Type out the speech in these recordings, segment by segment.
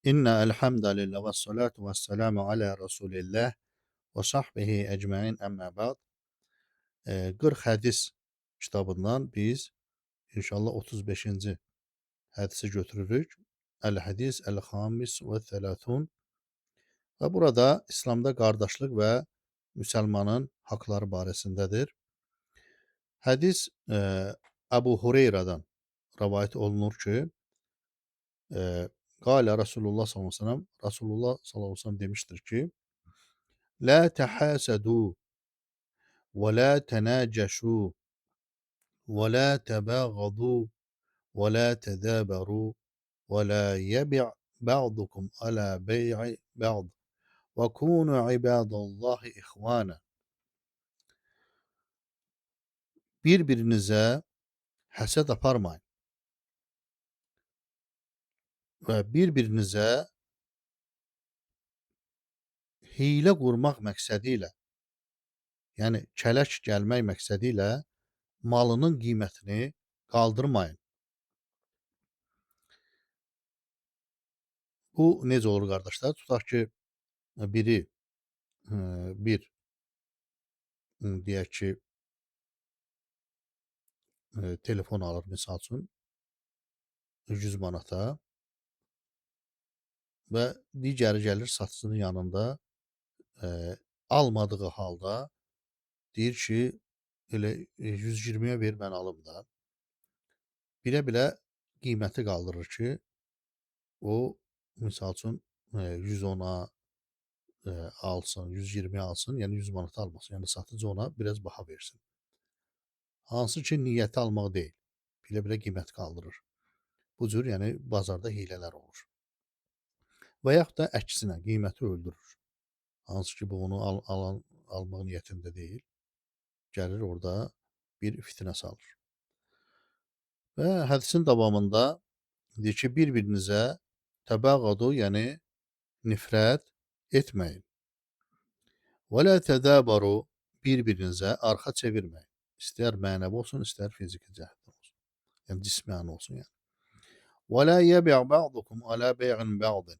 İnna elhamdülillah ve salatu ve selamu ala Resulillah ve sahbihi ecmain əmmə ba'd. 40 hədis kitabından biz inşallah 35-ci hədisi götürürük. Əl-hədis əl-xamis və thələthun və burada İslamda qardaşlıq və müsəlmanın haqları barəsindədir. Hədis Əbu Hureyrədən rəvayət olunur ki, Qalə Rasulullah sallallahu aleyhi ve sellem, Rasulullah sallallahu aleyhi ve sellem demiştir ki, La tehasadu ve la tenaceşu ve la tebagadu ve la tedaberu ve la yebi' ba'dukum ala bey'i ba'd ve kunu ibadallahi ihvana. Birbirinize həsəd aparmayın və birbirinize hiylə qurmaq məqsədilə, yəni kələş gəlmək məqsədilə malının qiymətini qaldırmayın. Bu necə olur qardaşlar? Tutaq ki, biri bir deyək ki, telefon alır misal üçün 100 manata və digəri gəlir satıcının yanında almadığı halda deyir ki, elə 120-yə ver mən alım da. Bilə-bilə qiyməti qaldırır ki, o misal üçün 110-a alsın, 120-yə alsın, yəni 100 manata almasın. Yəni satıcı ona biraz baha versin. Hansı ki, niyyəti almaq deyil. Bilə-bilə qiymət qaldırır. Bu cür yəni bazarda hiylələr olur. Və yaxud da əksinə qiyməti öldürür. Hansı ki, bu onu almaq niyyətində deyil. Gəlir orada bir fitnə salır. Və hədisin davamında deyir ki, bir-birinizə təbəğadu, yəni nifrət etməyin. Və lə tədəbaru, bir-birinizə arxa çevirməyin. İstər mənəvi olsun, istər fiziki cəhətdən olsun. Yəni cismani olsun yəni. Və lə yebi' ba'dukum alə bey'in ba'din.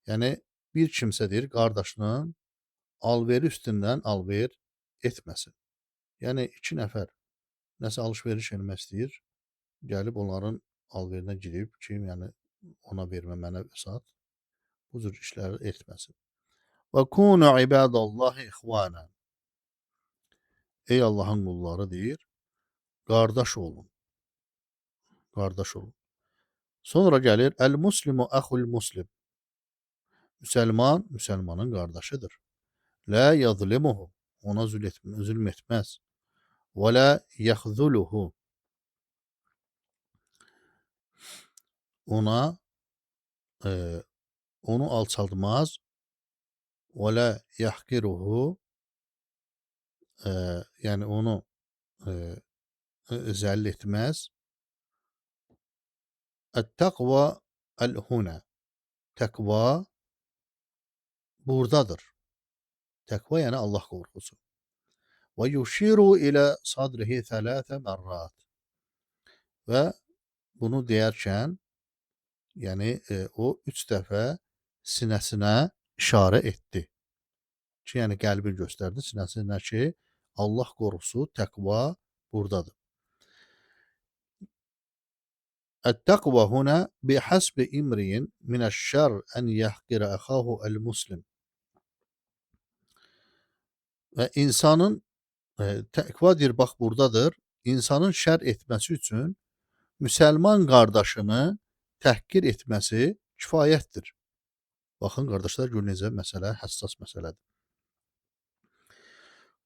Yəni bir kimsədir qardaşının alveri üstündən alver etməsin. Yəni iki nəfər nəsə alış-veriş etmək istəyir, gəlib onların alverinə girib ki, yəni ona vermə, mənə sat. Bu cür işləri etməsin. Və kunu ibadallahi ihvana. Ey Allahın qulları deyir, qardaş olun. Qardaş olun. Sonra gəlir əl-muslimu əxul muslim. Müsəlman, müsəlmanın qardaşıdır. La yazlimuhu. Ona zülm etməz. Və la yaxzuluhu. Onu alçaltmaz. Və la yahkiruhu. Yəni onu zəll etməz. Ət-təqva əl-huna. Təqva buradadır. Təqva yəni Allah qorxusu. Və yuşiru ilə sadrihi thələthə mərrat. Və bunu deyərkən, yəni o 3 dəfə sinəsinə işarə etdi. Ki, yəni qəlbi göstərdi sinəsinə ki, Allah qorxusu, təqva buradadır. Ət-təqva huna bihəsbi imriyin minəş-şər ən yəhqirə əxahu əl-muslim. Və insanın təqva deyir, bax buradadır. İnsanın şər etməsi üçün müsəlman qardaşını təhqir etməsi kifayətdir. Baxın qardaşlar, gör necə məsələ, həssas məsələdir.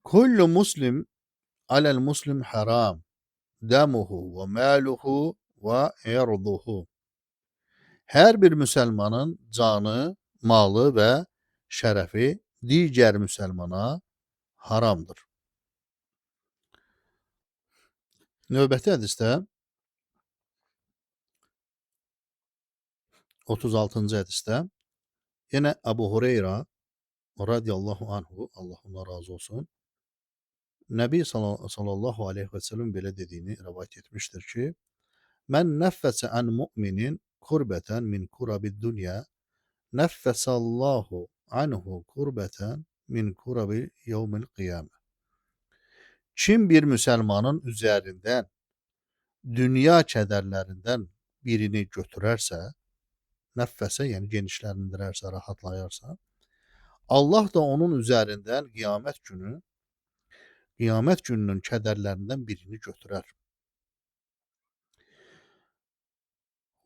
Kullu muslim aləl muslim haram. Dəmuhu və məluhu və irduhu. Hər bir müsəlmanın canı, malı və şərəfi digər müsəlmana haramdır. Növbəti hədisdə 36-cı hədisdə yenə Əbu Hureyra radiyallahu anhu, Allah ona razı olsun, Nəbi sallallahu aleyhi və səlləm belə dediyini rəvayət etmişdir ki, mən nəffəsə ən müminin kurbeten min kurabid dünya neffesallahu anhu kurbeten min kurabi yevmil kıyame. Kim bir Müslümanın üzerinden dünya kederlerinden birini götürerse, neffese yani genişlendirerse, rahatlayarsa, Allah da onun üzerinden kıyamet gününün kederlerinden birini götürer.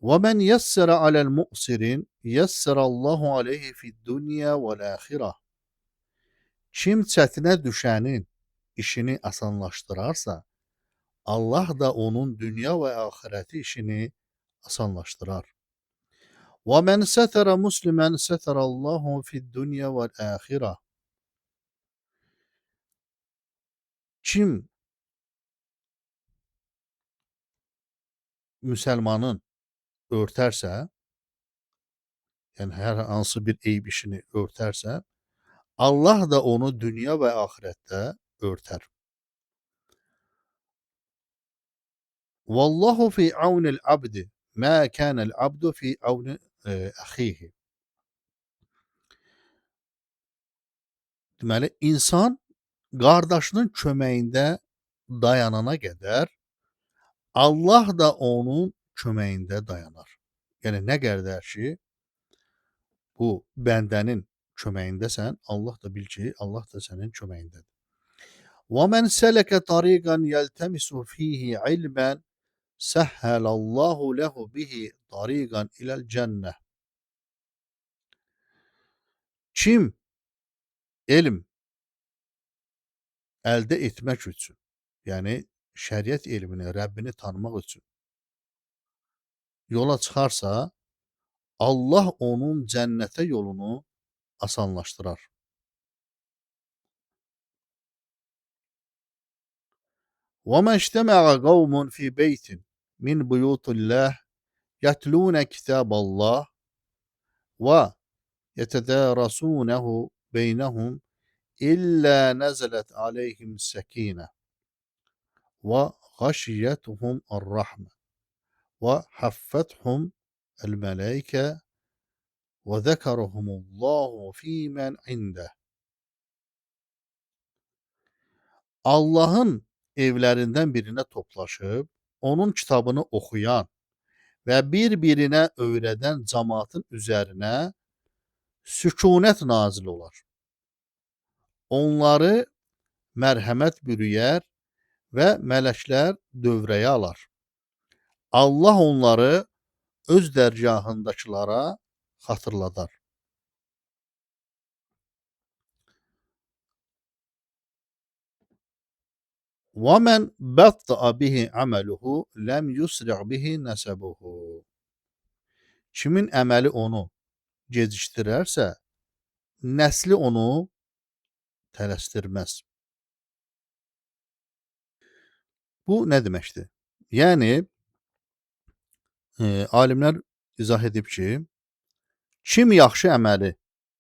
وَمَنْ يَسَّرَ عَلَى الْمُؤْسِرِينَ يَسَّرَ اللّٰهُ عَلَيْهِ فِي الدُّنْيَا وَالْآخِرَةِ. Kim çətinə düşənin işini asanlaşdırarsa, Allah da onun dünya və axirəti işini asanlaşdırar. وَمَنْ سَتَرَ مُسْلِمًا سَتَرَ اللّٰهُ فِي الدُّنْيَا وَالْآخِرَةِ. Kim Müslümanın örtərsə, yəni hər hansı bir eyib işini örtərsə, Allah da onu dünya və axirətdə örtər. Vallahu fi aunil abdi ma kana'l abdu fi auni axihi. Deməli, insan qardaşının köməyində dayanana qədər Allah da onun köməyində dayanar. Yəni nə qədər ki, bu bəndənin köməyindəsən, Allah da bil ki, Allah da sənin köməyindədir. وَمَنْ سَلَكَ طَرِيقًا يَلْتَمِسُ فِيهِ عِلْمًا سَهَّلَ اللّٰهُ لَهُ بِهِ طَرِيقًا إِلَى الْجَنَّةِ. Kim elm əldə etmək üçün, yəni şəriət elmini, Rəbbini tanımaq üçün yola çıxarsa, Allah onun cənnətə yolunu asanlaşdırar. وَمَا اجْتَمَعَ قَوْمٌ فِي بَيْتٍ مِنْ بُيُوتِ اللّٰهِ يَتْلُونَ كِتَابَ اللّٰهِ وَيَتَدَارَسُونَهُ بَيْنَهُمْ إِلَّا نَزَلَتْ عَلَيْهِمُ السَّكِينَةُ وَغَشِيَتْهُمُ الرَّحْمَةُ وَحَفَّتْهُمُ الْمَلَائِكَةُ وَذَكَرَهُمُ اللّٰهُ فِي مَنْ عِنْدَهُ. Allah'ın evlərindən birinə toplaşıb, onun kitabını oxuyan və bir-birinə öyrədən cəmaatın üzərinə sükunət nazil olar. Onları mərhəmət bürüyər və mələklər dövrəyə alar. Allah onları öz dərgahındakılara xatırladar. وَمَنْ بَطَّأَ بِهِ عَمَلُهُ لَمْ يُسْرِعْ بِهِ نَسَبُهُ. Kimin əməli onu gecikdirərsə, nəsli onu tələsdirməz. Bu nə deməkdir? Yəni, alimlər izah edib ki, kim yaxşı əməli,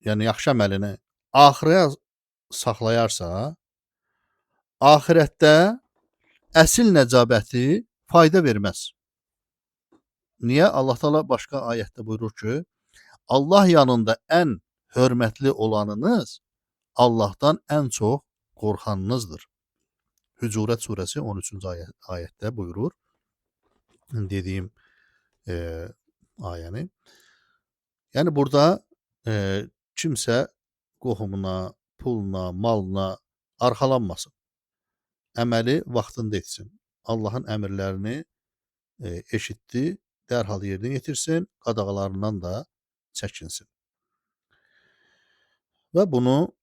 yəni yaxşı əməlini axıra saxlayarsa, axirətdə əsil nəcabəti fayda verməz. Niyə? Allah Taala başqa ayətdə buyurur ki, Allah yanında ən hörmətli olanınız Allahdan ən çox qorxanınızdır. Hücurət surəsi 13-cü ayətdə buyurur. Dediyim ayəni. Yəni burada kimsə qohumuna, puluna, malına arxalanmasın. Əməli vaxtında etsin. Allahın əmrlərini eşitdi, dərhal yerinə yetirsin, qadağalarından da çəkinsin. Və bunu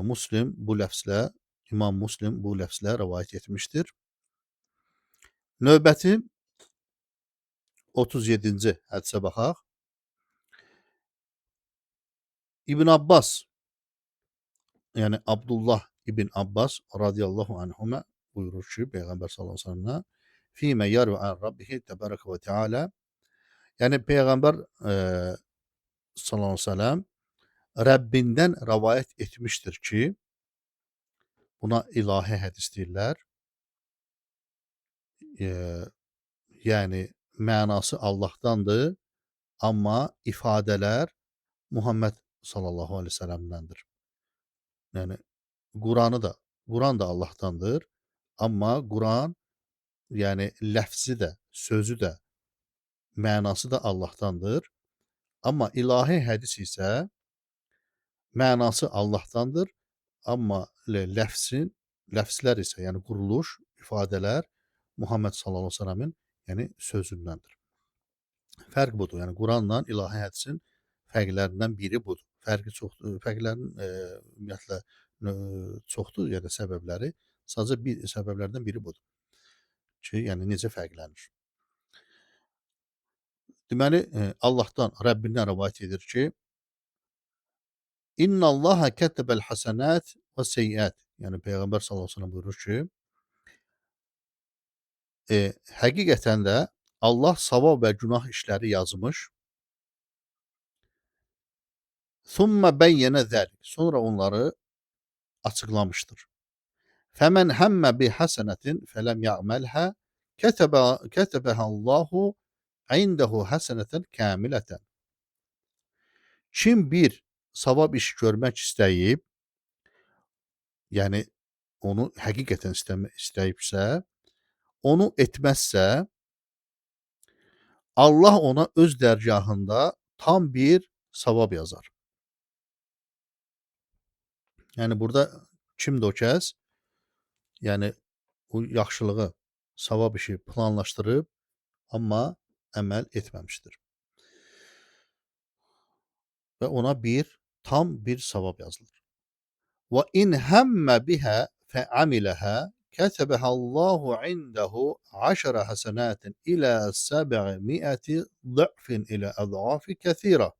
Müslim bu ləfzlə, İmam Müslim bu ləfzlə rəvayət etmişdir. Növbəti 37-ci hədisə baxaq. İbn Abbas, yəni Abdullah İbn Abbas radiyallahu anhuma buyurur ki, Peyğəmbər sallallahu əleyhi və səlləmə fīmə yarvi an Rabbihi təbaraka və teala, yəni Peyğəmbər sallallahu əleyhi və səlləm Rəbbindən rəvayət etmişdir ki, buna ilahi hədis deyirlər. Yəni mənası Allahdandır, amma ifadələr Muhammed sallallahu əleyhi və səlləmdəndir. Yəni Quranı da Quran da Allahdandır, amma Quran, yəni ləfzi də, sözü də, mənası da Allahdandır. Amma ilahi hədis isə mənası Allahdandır, amma ləfzlər isə, yəni quruluş, ifadələr Muhammed sallallahu əleyhi və səlləmin, yəni sözündəndir. Fərq budur. Yəni Quranla ilahi hədisin fərqlərindən biri budur. Fərqi çoxdur. Fərqlərin ümumiyyətlə çoxdur, yəni səbəbləri. Sadəcə bir səbəblərdən biri budur ki, yəni necə fərqlənir. Deməli, Allahdan, Rəbbindən rivayet edir ki, İnnallaha kəttəbəl həsənət və seyyiət. Yəni Peyğəmbər sallallahu əleyhi və səlləm buyurur ki, həqiqətən də Allah savab və günah işləri yazmış. Thumma bəyyənə zəlik. Sonra onları açıqlamışdır. Fəmən həmmə bi həsənətin fələm ya'məlhə kətəbəhəllahu indehu həsənətən kamilətən. Kim bir savab iş görmək istəyib, yəni onu həqiqətən istəyibsə, onu etməzsə, Allah ona öz dərgahında tam bir savab yazar. Yəni burada kimdir o kəs? Yəni bu yaxşılığı, savab işi planlaşdırıb, amma əməl etməmişdir. Və ona tam bir savab yazılır. Və in həmmə bihə fəamiləhə kətəbəhəllahu indehu 10 həsənətin ilə 700 ضعfin ilə əz'afi kəsirə.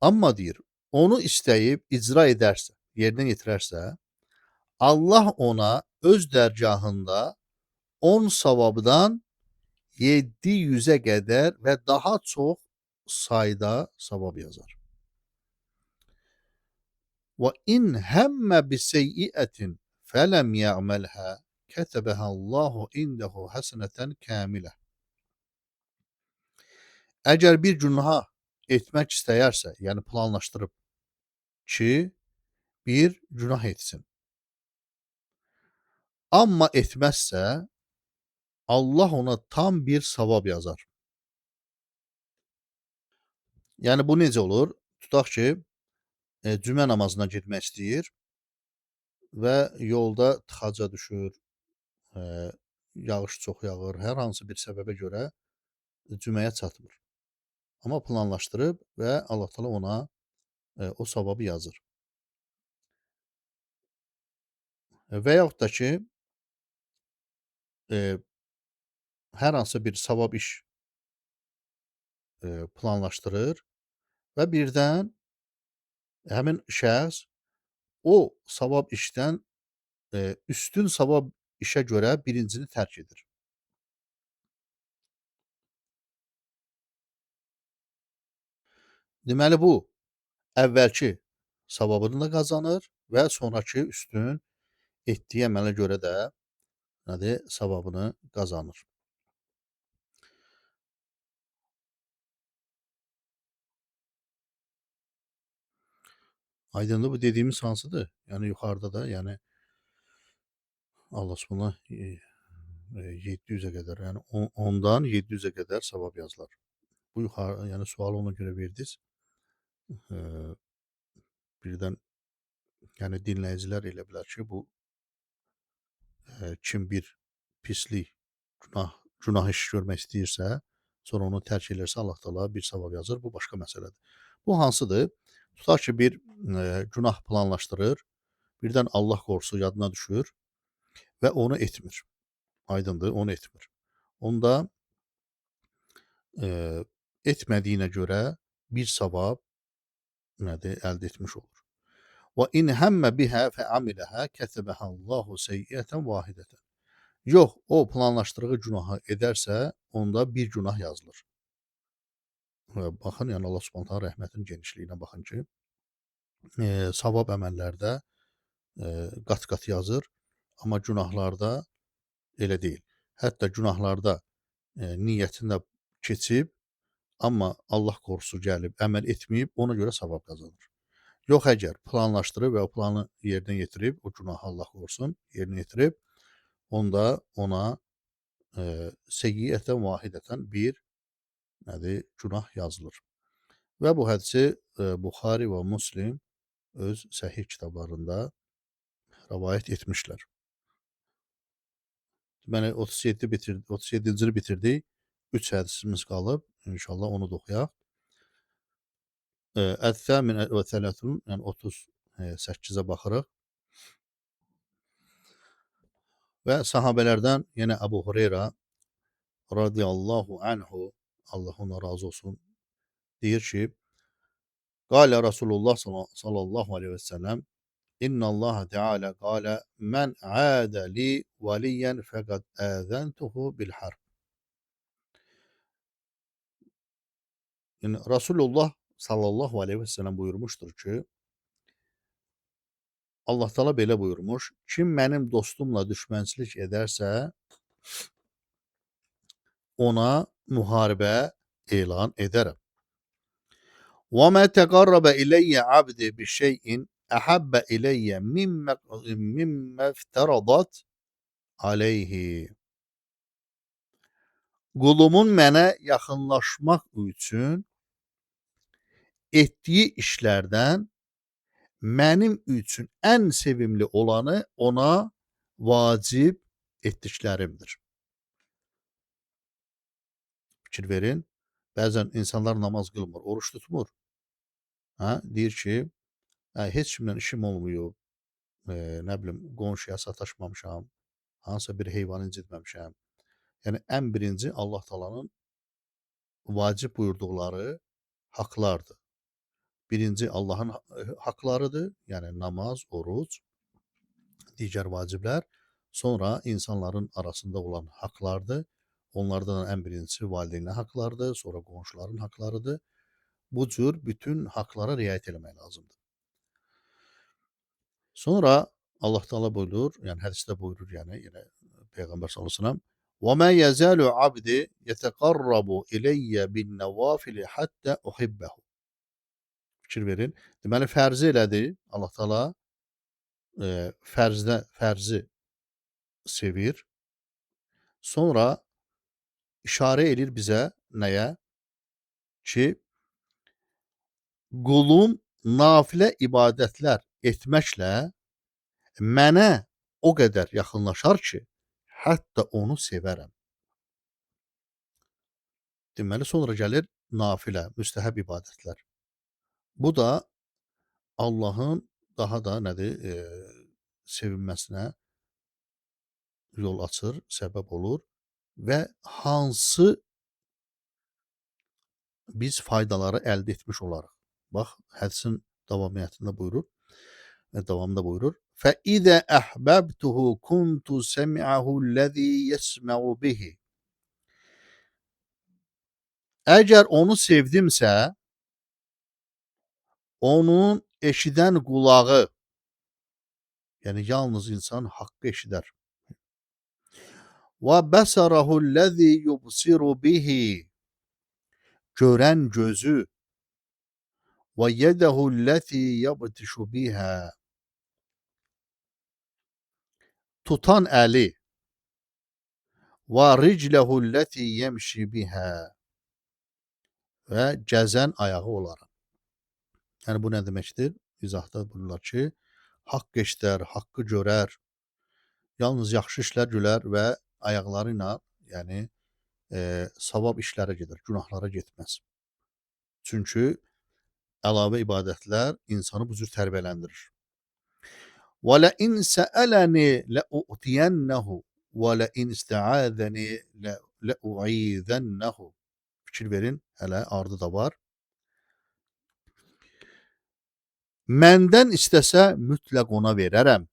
Amma deyir, onu istəyib icra edərsə, yerinə yetirərsə, Allah ona öz dərgahında 10 savabdan 700-ə qədər və daha çox sayda savab yazar. Və in həmmə biseyyiətin fələm ya'məlhə kətəbəhəllahu indehu həsənətən kamilə. Əgər bir günaha etmək istəyərsə, yəni planlaşdırıb ki, bir günah etsin. Amma etməzsə, Allah ona tam bir savab yazar. Yəni bu necə olur? Tutaq ki, cümə namazına getmək istəyir və yolda tıxaca düşür, yağış çox yağır, hər hansı bir səbəbə görə cüməyə çatmır. Amma planlaşdırıb və Allah Taala ona o savabı yazır. Və yaxud da ki, hər hansı bir savab iş planlaşdırır və birdən həmin şəxs o savab işdən üstün savab işə görə birincini tərk edir. Deməli bu əvvəlki savabını da qazanır və sonrakı üstün etdiyi əmələ görə də nədir? Savabını qazanır. Aydındır, bu dediyimiz hansıdır? Yəni yuxarıda da, yəni Allah Subhanahu 700-ə qədər, yəni 10-dan 700-ə qədər savab yazılar. Bu yuxarı, yəni sualı ona görə verdiniz. Birdən yəni dinləyicilər elə bilər ki, bu kim bir pislik, günah iş görmək istəyirsə, sonra onu tərk elərsə, Allah Taala bir savab yazır. Bu başqa məsələdir. Bu hansıdır? Tutaq ki, bir günah planlaşdırır, birdən Allah qorxusu yadına düşür və onu etmir. Aydındır, onu etmir. Onda etmədiyinə görə bir savab nədir? Əldə etmiş olur. Və in həmmə bihə fəamiləhə kətəbəhəllahu seyyiətən vahidətən. Yox, o planlaşdırdığı günahı edərsə, onda bir günah yazılır. Baxın, yəni Allah Subhanahu taala rəhmətinin genişliyinə baxın ki, savab əməllərdə qat-qat yazır. Amma günahlarda elə deyil. Hətta günahlarda niyyətində keçib, amma Allah qorusu gəlib, əməl etməyib, ona görə savab qazanır. Yox əgər planlaşdırıb və o planı yerinə yetirib, o günahı Allah qorusun, yerinə yetirib, onda ona seyyiətən vahidətən bir nədir, günah yazılır. Və bu hədisi Buxari və Müslim öz səhih kitablarında rəvayət etmişlər. Deməli 37-ci bitirdik. 3 hədisimiz qalıb. İnşallah onu da oxuyaq. Əth-thəmin və thələthun, yəni 38-ə baxırıq. Və sahabelərdən yenə Əbu Hüreyrə radiyallahu anhu, Allah ona razı olsun, deyir ki, Qalə Rasulullah sallallahu aleyhi və səlləm, İnna Allah Teala qalə, mən adə li valiyyən fəqəd əzəntuhu bil harb. Yəni, Rasulullah sallallahu aleyhi və səlləm buyurmuşdur ki, Allah Teala belə buyurmuş, kim mənim dostumla düşmənçilik edərsə, ona müharibə elan edərəm. Və mə təqarrabə iləyyə abdi bi şeyin əhabbə iləyyə mimmə iftəradat aleyhi. Qulumun mənə yaxınlaşmaq üçün etdiyi işlərdən mənim üçün ən sevimli olanı ona vacib etdiklərimdir. Fikir verin, bəzən insanlar namaz qılmır, oruç tutmur. Deyir ki, heç kimlə işim olmuyor, nə bilim, qonşuya sataşmamışam, hansısa bir heyvanı incitməmişəm. Yəni, ən birinci Allah Taala'nın vacib buyurduqları haqlardır. Birinci Allahın haqlarıdır, yəni namaz, oruc, digər vaciblər. Sonra insanların arasında olan haqlardır. Onlardan ən birincisi valideynlərin haqlarıdır, sonra qonşuların haqlarıdır. Bu cür bütün haqlara riayət eləmək lazımdır. Sonra Allah Teala buyurur, yəni hədisdə buyurur, yəni yenə Peyğəmbər sallallahu əleyhi və səlləm, "Və mə yəzəlu abdi yetəqarrabu ileyyə bin-nəvafili hatta uhibbehu." Fikir verin. Deməli fərzi elədi Allah Teala, fərzi sevir. Sonra işarə edir bizə nəyə? Ki, qulum nafilə ibadətlər etməklə mənə o qədər yaxınlaşar ki, hətta onu sevərəm. Deməli, sonra gəlir nafilə, müstəhəb ibadətlər. Bu da Allahın daha da nədir, sevilməsinə yol açır, səbəb olur və hansı biz faydaları əldə etmiş olarıq. Bax, hədisin davamiyyətində buyurur, davamında buyurur. فَإِذَا أَحْبَبْتُهُ كُنْتُ سَمِعَهُ الَّذ۪ي يَسْمَعُ بِهِ. Əgər onu sevdimsə, onun eşidən qulağı, yəni yalnız insan haqqı eşidər. وَبَصَرَهُ الَّذ۪ي يُبْصِرُ بِهِ. Görən gözü. وَيَدَهُ الَّتِي يَبْتِشُ بِهَا. Tutan əli. وَرِجْلَهُ الَّتِي يَمْشِ بِهَا. Və gəzən ayağı olaraq. Yəni, bu nə deməkdir? İzahda buyururlar ki, haqq eşidər, haqqı görər, yalnız yaxşı işlər gülər və ayaqları ilə, yəni, savab işlərə gedər, günahlara getməz. Çünki əlavə ibadətlər insanı bu cür tərbiyələndirir. وَلَئِنْ سَأَلَنِي لَأُؤْتِيَنَّهُ وَلَئِنْ اسْتَعَاذَنِي لَأُعِيذَنَّهُ. Fikir verin, hələ ardı da var. Məndən istəsə mütləq ona verərəm.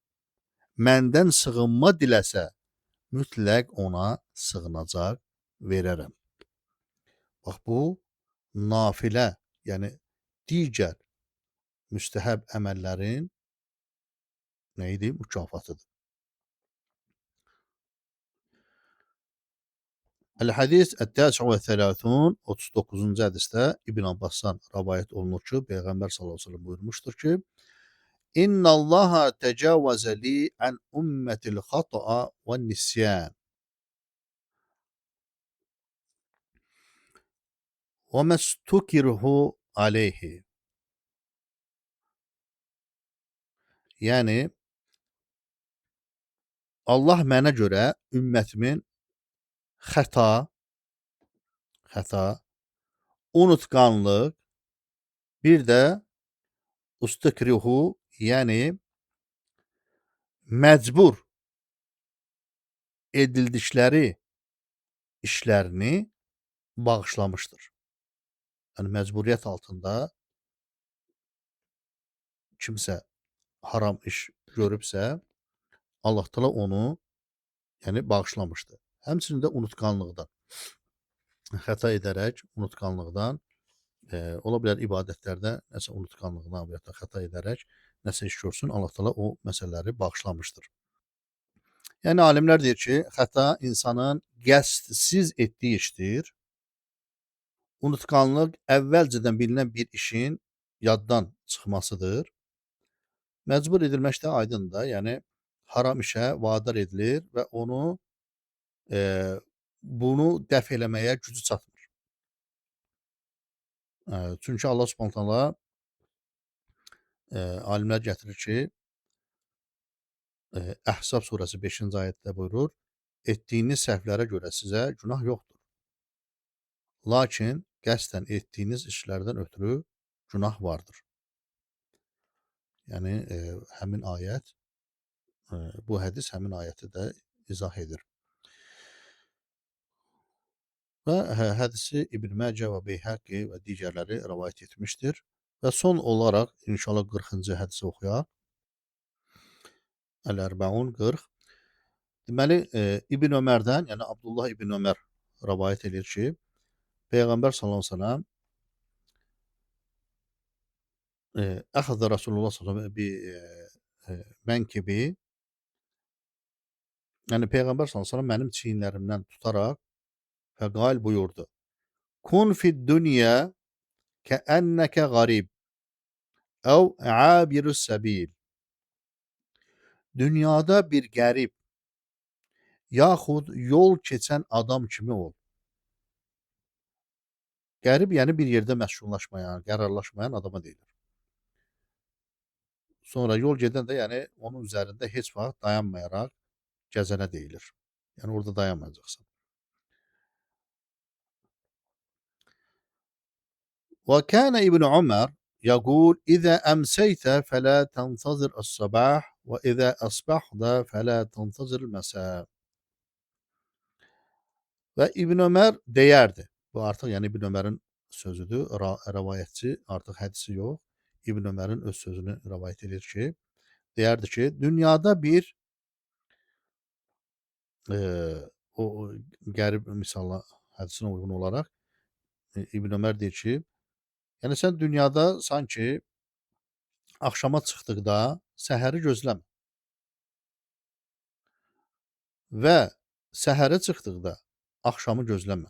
Məndən sığınma diləsə mütləq ona sığınacaq verərəm. Bax, bu nafilə, yəni digər müstəhəb əməllərin nə idi? Mükafatıdır. El-Hadis et-Tâsi'u ve 39-cu hədisdə İbn Abbasdan rəvayət olunur ki, Peyğəmbər sallallahu əleyhi və səlləm buyurmuşdur ki: "İnnallaha tecavvazə li an ummetil xata'a ve nisyan ve mestukirhu aleyhi." Yəni Allah mənə görə ümmətimin xəta, unutqanlıq, bir də ustukrihu, yəni məcbur edildikləri işlərini bağışlamışdır. Yəni məcburiyyət altında kimsə haram iş görübsə, Allah təala onu yəni bağışlamışdır. Həmçinin də unutqanlıqdan, xəta edərək unutqanlıqdan, ola bilər ibadətlərdə nəsə unutqanlıqdan və ya da xəta edərək nəsə iş görsün, Allah təala o məsələləri bağışlamışdır. Yəni alimlər deyir ki, xəta insanın qəsdsiz etdiyi işdir. Unutqanlıq əvvəlcədən bilinən bir işin yaddan çıxmasıdır. Məcbur edilmək də aydındır da, yəni haram işə vadar edilir və onu bunu dəf eləməyə gücü çatmır. Çünki Allah Subhanahu taala alimlər gətirir ki, Əhzab surəsi 5-ci ayətdə buyurur: "Etdiyiniz səhvlərə görə sizə günah yoxdur. Lakin qəsdən etdiyiniz işlərdən ötürü günah vardır." Yəni həmin ayət, bu hədis həmin ayəti də izah edir. Və hədisi İbn Məcə və Beyhəqi və digərləri rəvayət etmişdir. Və son olaraq inşallah 40-cı hədisi oxuyaq. Əl-Ərbəun 40. Deməli, İbn Ömərdən, yəni Abdullah İbn Ömər rəvayət edir ki, Peyğəmbər sallallahu əleyhi və səlləm əxəzə Rasulullah sallallahu əleyhi və səlləm bi mənkibi, yəni Peyğəmbər sallallahu əleyhi və səlləm mənim çiyinlərimdən tutaraq fəqal buyurdu: "Kun fid dunya kəənnəkə qarib əv abirus səbil." Dünyada bir qərib yaxud yol keçən adam kimi ol. Qərib yəni bir yerdə məskunlaşmayan, qərarlaşmayan adama deyilir. Sonra yol gedən də yəni onun üzərində heç vaxt dayanmayaraq gəzənə deyilir. Yəni orada dayanmayacaqsan. Və kana İbn Ömər yəqul: "İzə əmsəytə fələ təntəzir əs-sabah və izə əsbahdə fələ təntəzir əl-məsə." Və İbn Ömər deyərdi. Bu artıq yəni İbn Ömərin sözüdür. Rəvayətçi artıq hədisi yox, İbn Ömərin öz sözünü rəvayət edir ki, deyərdi ki, dünyada bir o qərib misalla hədisinə uyğun olaraq İbn Ömər deyir ki, yəni sən dünyada sanki axşama çıxdıqda səhəri gözləmə və səhərə çıxdıqda axşamı gözləmə.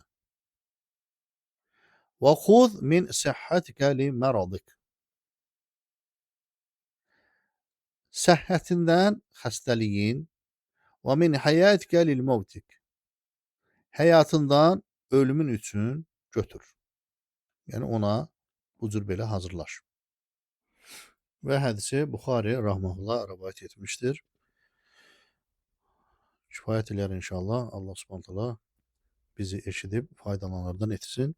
Və xuz min səhhətikə li məradik. Səhhətindən xəstəliyin və min həyatikə lil mevtik. Həyatından ölümün üçün götür. Yəni ona bu cür belə hazırlaş. Və hədisi Buxari rahmehullah rəvayət etmişdir. Kifayət eləyər inşallah. Allah Subhanahu taala bizi eşidib faydalananlardan etsin.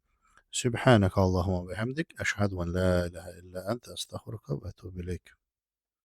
Sübhanək Allahumma və həmdik. Əşhədu en la ilahe illa ente estağfiruka və etûbü ileyk.